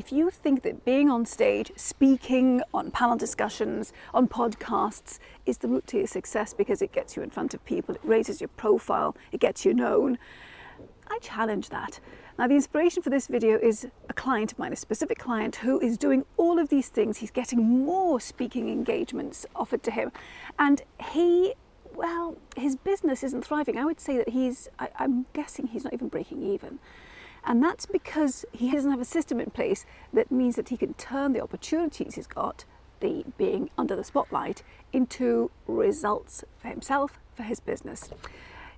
if you think that being on stage, speaking on panel discussions, on podcasts is the route to your success because it gets you in front of people, it raises your profile, it gets you known, I challenge that. Now, the inspiration for this video is a client of mine, a specific client who is doing all of these things. He's getting more speaking engagements offered to him. And his business isn't thriving. I would say that I'm guessing he's not even breaking even. And that's because he doesn't have a system in place that means that he can turn the opportunities he's got, the being under the spotlight, into results for himself, for his business.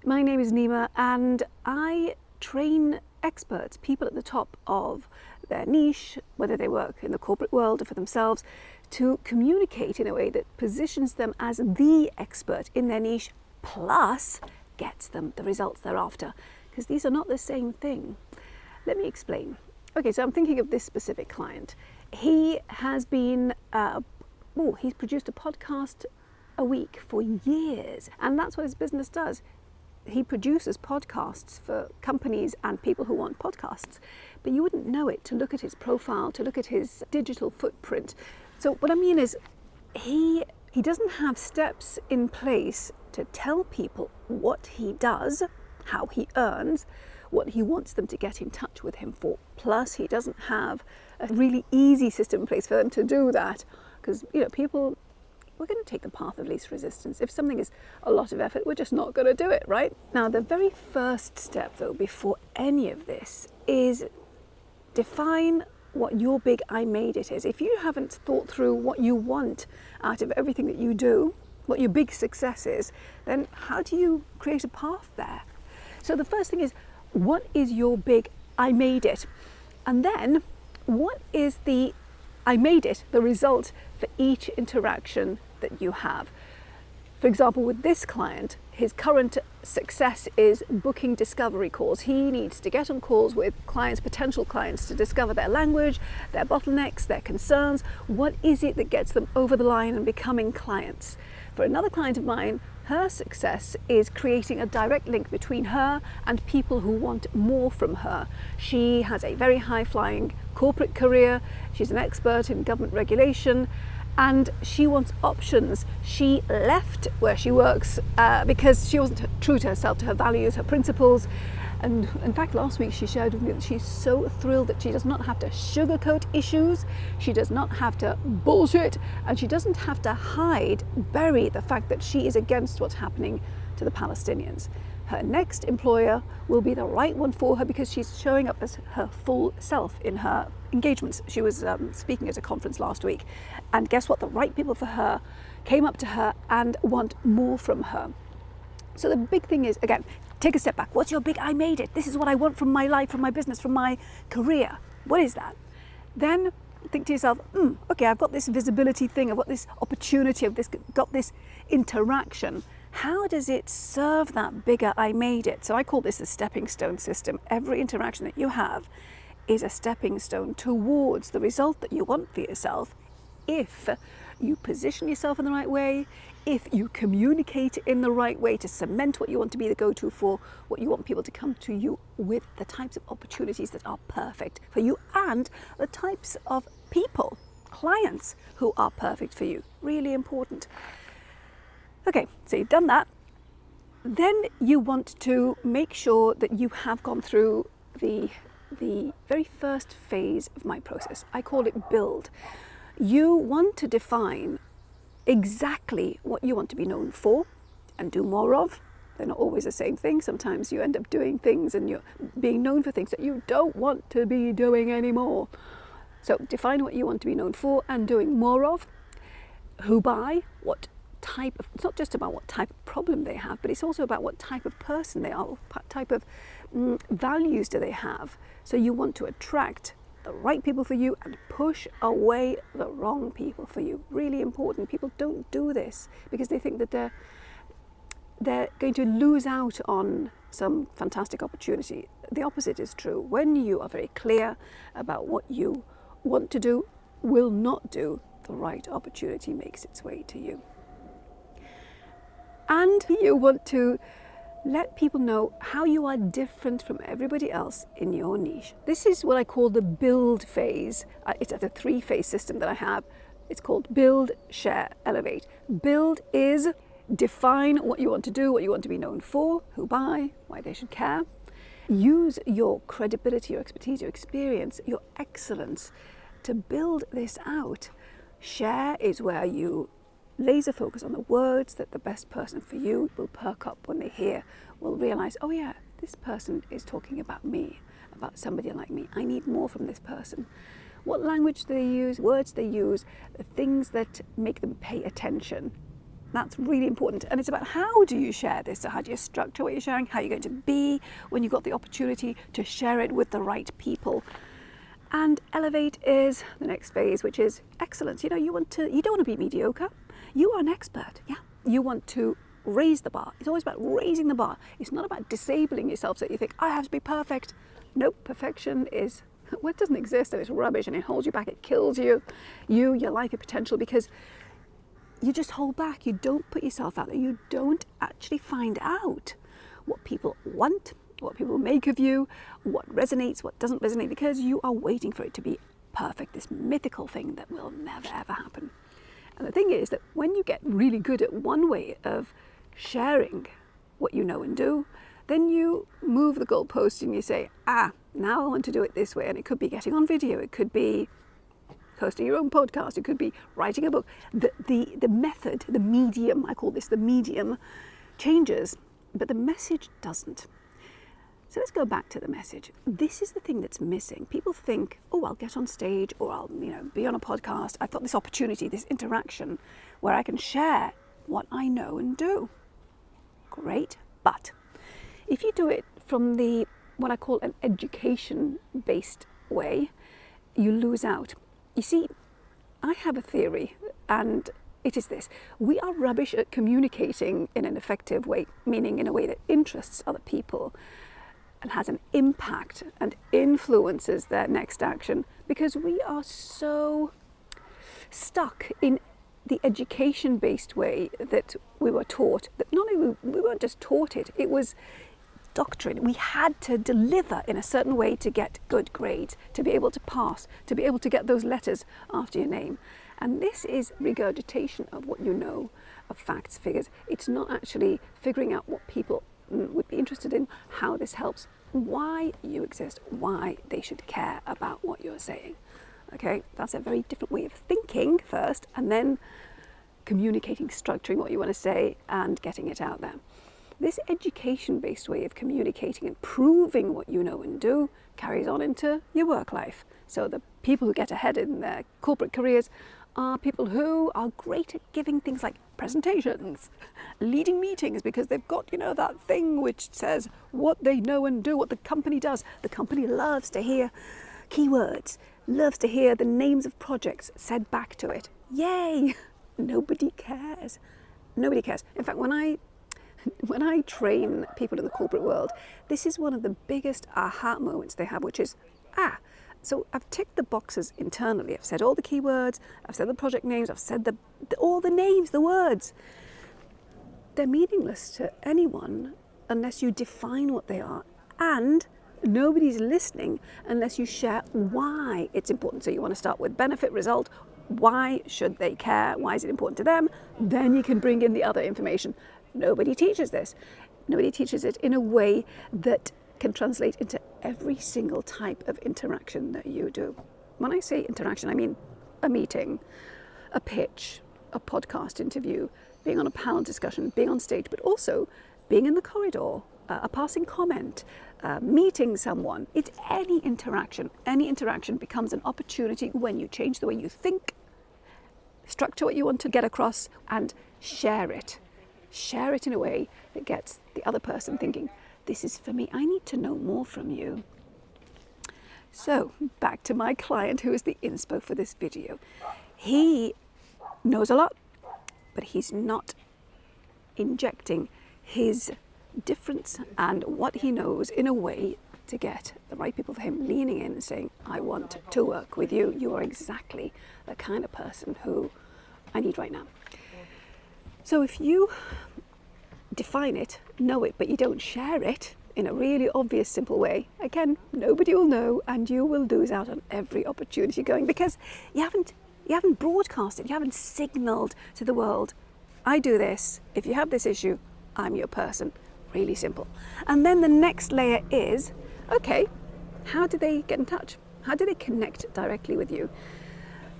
My name is Nima, and I train experts, people at the top of their niche, whether they work in the corporate world or for themselves, to communicate in a way that positions them as the expert in their niche, plus gets them the results they're after. Because these are not the same thing. Let me explain. Okay, so I'm thinking of this specific client. He has been, he's produced a podcast a week for years, and that's what his business does. He produces podcasts for companies and people who want podcasts, but you wouldn't know it to look at his profile, to look at his digital footprint. So what I mean is he doesn't have steps in place to tell people what he does, how he earns, what he wants them to get in touch with him for. Plus, he doesn't have a really easy system in place for them to do that, because people, we're going to take the path of least resistance. If something is a lot of effort, we're just not going to do it, right? Now, the very first step, though, before any of this is define what your big I made it is. If you haven't thought through what you want out of everything that you do, what your big success is, then how do you create a path there? So the first thing is, what is your big I made it? And then what is the I made it, the result for each interaction that you have? For example, with this client, his current success is booking discovery calls. He needs to get on calls with clients, potential clients, to discover their language, their bottlenecks, their concerns. What is it that gets them over the line and becoming clients? For another client of mine, her success is creating a direct link between her and people who want more from her. She has a very high-flying corporate career. She's an expert in government regulation, and she wants options. She left where she works because she wasn't true to herself, to her values, her principles. And in fact, last week she shared with me that she's so thrilled that she does not have to sugarcoat issues, she does not have to bullshit, and she doesn't have to bury the fact that she is against what's happening to the Palestinians. Her next employer will be the right one for her because she's showing up as her full self in her engagements. She was speaking at a conference last week, and guess what? The right people for her came up to her and want more from her. So the big thing is, again, take a step back. What's your big I made it? This is what I want from my life, from my business, from my career. What is that? Then think to yourself, okay, I've got this visibility thing, I've got this opportunity, I've got this interaction. How does it serve that bigger I made it? So I call this a stepping stone system. Every interaction that you have is a stepping stone towards the result that you want for yourself if you position yourself in the right way, if you communicate in the right way to cement what you want to be the go-to for, what you want people to come to you with, the types of opportunities that are perfect for you, and the types of people, clients who are perfect for you. Really important. Okay, so you've done that. Then you want to make sure that you have gone through the very first phase of my process. I call it build. You want to define exactly what you want to be known for and do more of. They're not always the same thing. Sometimes you end up doing things and you're being known for things that you don't want to be doing anymore. So define what you want to be known for and doing more of. Who by, what type of, it's not just about what type of problem they have, but it's also about what type of person they are, what type of values do they have. So you want to attract the right people for you and push away the wrong people for you. Really important. People don't do this because they think that they're going to lose out on some fantastic opportunity. The opposite is true. When you are very clear about what you want to do, will not do, the right opportunity makes its way to you. And you want to Let people know how you are different from everybody else in your niche. This is what I call the build phase. It's a 3-phase system that I have. It's called build, share, elevate. Build is define what you want to do, what you want to be known for, who buy, why they should care. Use your credibility, your expertise, your experience, your excellence to build this out. Share is where you laser focus on the words that the best person for you will perk up when they hear, will realize, oh yeah, this person is talking about me, about somebody like me. I need more from this person. What language they use, words they use, the things that make them pay attention. That's really important. And it's about how do you share this? So how do you structure what you're sharing? How are you going to be when you've got the opportunity to share it with the right people? And elevate is the next phase, which is excellence. You don't want to be mediocre. You are an expert. Yeah. You want to raise the bar. It's always about raising the bar. It's not about disabling yourself so that you think, I have to be perfect. Nope, perfection is, well, it doesn't exist, and it's rubbish, and it holds you back, it kills you, your life, your potential, because you just hold back. You don't put yourself out there. You don't actually find out what people want, what people make of you, what resonates, what doesn't resonate, because you are waiting for it to be perfect, this mythical thing that will never ever happen. And the thing is that when you get really good at one way of sharing what you know and do, then you move the goalpost and you say, now I want to do it this way. And it could be getting on video, it could be hosting your own podcast, it could be writing a book. The method, the medium, I call this the medium, changes, but the message doesn't. So let's go back to the message. This is the thing that's missing. People think, I'll get on stage, or I'll be on a podcast. I've got this opportunity, this interaction where I can share what I know and do. Great, but if you do it from what I call an education-based way, you lose out. You see, I have a theory, and it is this. We are rubbish at communicating in an effective way, meaning in a way that interests other people and has an impact and influences their next action, because we are so stuck in the education-based way that we were taught, that not only we weren't just taught it, it was doctrine. We had to deliver in a certain way to get good grades, to be able to pass, to be able to get those letters after your name. And this is regurgitation of what you know, of facts, figures. It's not actually figuring out what people would be interested in, how this helps, why you exist, why they should care about what you're saying. Okay, that's a very different way of thinking first, and then communicating, structuring what you want to say and getting it out there. This education-based way of communicating and proving what you know and do carries on into your work life. So the people who get ahead in their corporate careers are people who are great at giving things like presentations, leading meetings, because they've got, that thing which says what they know and do, what the company does. The company loves to hear keywords, loves to hear the names of projects said back to it. Yay! Nobody cares. Nobody cares. In fact, when I train people in the corporate world, this is one of the biggest aha moments they have, which is, so I've ticked the boxes internally. I've said all the keywords, I've said the project names, I've said all the names, the words. They're meaningless to anyone unless you define what they are, and nobody's listening unless you share why it's important. So you want to start with benefit, result. Why should they care? Why is it important to them? Then you can bring in the other information. Nobody teaches this. Nobody teaches it in a way that can translate into every single type of interaction that you do. When I say interaction, I mean a meeting, a pitch, a podcast interview, being on a panel discussion, being on stage, but also being in the corridor, a passing comment, meeting someone. It's any interaction. Any interaction becomes an opportunity when you change the way you think, structure what you want to get across, and share it. Share it in a way that gets the other person thinking, this is for me, I need to know more from you. So back to my client who is the inspo for this video. He knows a lot, but he's not injecting his difference and what he knows in a way to get the right people for him, leaning in and saying, I want to work with you. You are exactly the kind of person who I need right now. So if you define it, know it, but you don't share it in a really obvious, simple way, again, nobody will know, and you will lose out on every opportunity going, because you haven't broadcasted, you haven't signaled to the world, I do this, if you have this issue, I'm your person. Really simple. And then the next layer is, okay, how do they get in touch? How do they connect directly with you?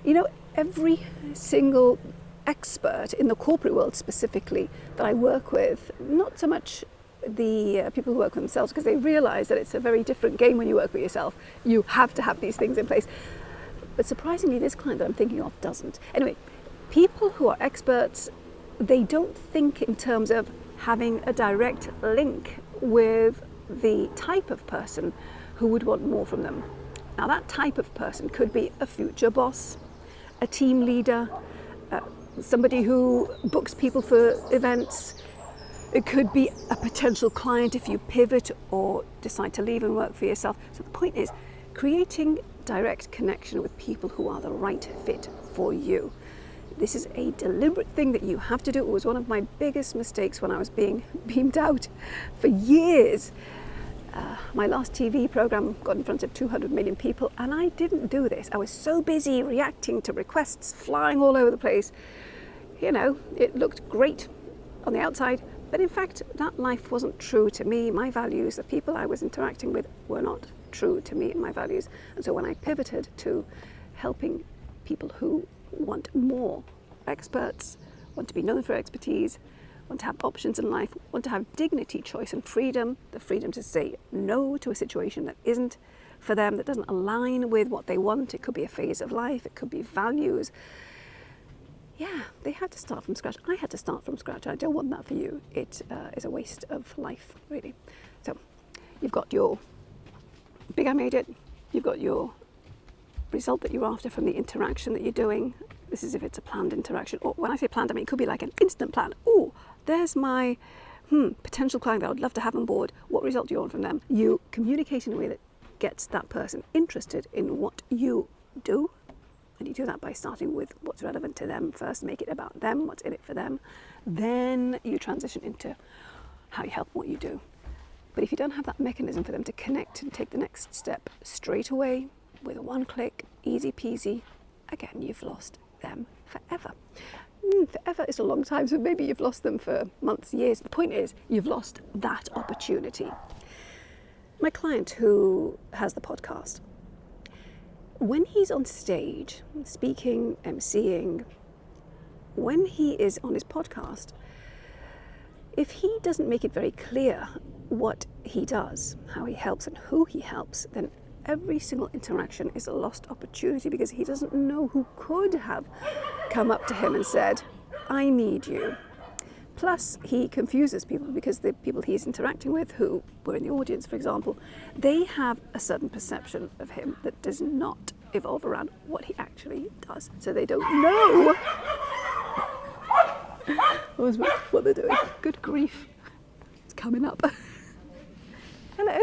You know, every single expert in the corporate world specifically that I work with, not so much the people who work for themselves, because they realize that it's a very different game when you work for yourself. You have to have these things in place. But surprisingly, this client that I'm thinking of doesn't. Anyway, people who are experts, they don't think in terms of having a direct link with the type of person who would want more from them. Now, that type of person could be a future boss, a team leader, somebody who books people for events. It could be a potential client if you pivot or decide to leave and work for yourself. So the point is creating direct connection with people who are the right fit for you. This is a deliberate thing that you have to do. It was one of my biggest mistakes when I was being beamed out for years. My last TV program got in front of 200 million people, and I didn't do this. I was so busy reacting to requests flying all over the place. You know, it looked great on the outside, but in fact, that life wasn't true to me. My values, the people I was interacting with, were not true to me and my values. And so when I pivoted to helping people who want more, experts, want to be known for expertise, want to have options in life, want to have dignity, choice and freedom, the freedom to say no to a situation that isn't for them, that doesn't align with what they want. It could be a phase of life, it could be values. Yeah, they had to start from scratch. I had to start from scratch. I don't want that for you. It is a waste of life, really. So you've got your big I made it, you've got your result that you're after from the interaction that you're doing. This is if it's a planned interaction, or when I say planned, I mean it could be like an instant plan. Oh, there's my potential client that I would love to have on board. What result do you want from them? You communicate in a way that gets that person interested in what you do. And you do that by starting with what's relevant to them first, make it about them, what's in it for them. Then you transition into how you help what you do. But if you don't have that mechanism for them to connect and take the next step straight away, with one click, easy peasy, again, you've lost them forever. Forever is a long time, so maybe you've lost them for months, years. The point is, you've lost that opportunity. My client who has the podcast, when he's on stage, speaking, emceeing, when he is on his podcast, if he doesn't make it very clear what he does, how he helps and who he helps, then every single interaction is a lost opportunity, because he doesn't know who could have come up to him and said, I need you. Plus, he confuses people, because the people he's interacting with, who were in the audience, for example, they have a certain perception of him that does not evolve around what he actually does. So they don't know what they're doing. Good grief. It's coming up. Hello.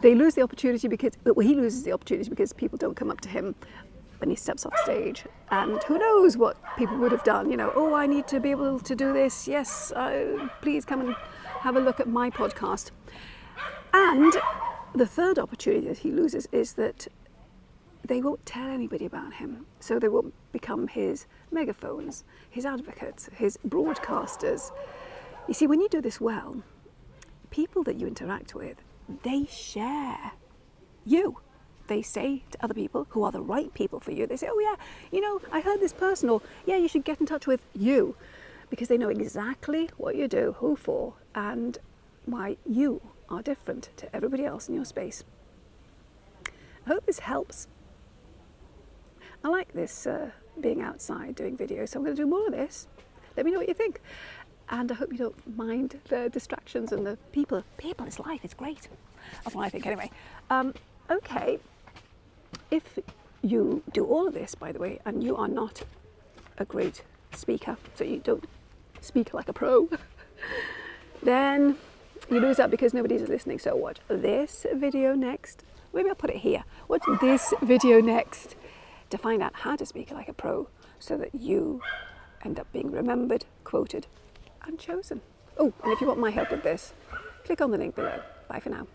They lose the opportunity because, well, he loses the opportunity because people don't come up to him when he steps off stage. And who knows what people would have done, you know, oh, I need to be able to do this. Yes, please come and have a look at my podcast. And the third opportunity that he loses is that they won't tell anybody about him. So they won't become his megaphones, his advocates, his broadcasters. You see, when you do this well, people that you interact with, they share you. They say to other people who are the right people for you, they say, oh yeah, you know, I heard this person, or yeah, you should get in touch with you, because they know exactly what you do, who for, and why you are different to everybody else in your space. I hope this helps. I like this being outside doing videos, so I'm going to do more of this. Let me know what you think. And I hope you don't mind the distractions and the people. People is life, it's great. That's what I think anyway. Okay, if you do all of this, by the way, and you are not a great speaker, so you don't speak like a pro, then you lose out because nobody's listening. So watch this video next. Maybe I'll put it here. Watch this video next to find out how to speak like a pro, so that you end up being remembered, quoted, and chosen. Oh, and if you want my help with this, click on the link below. Bye for now.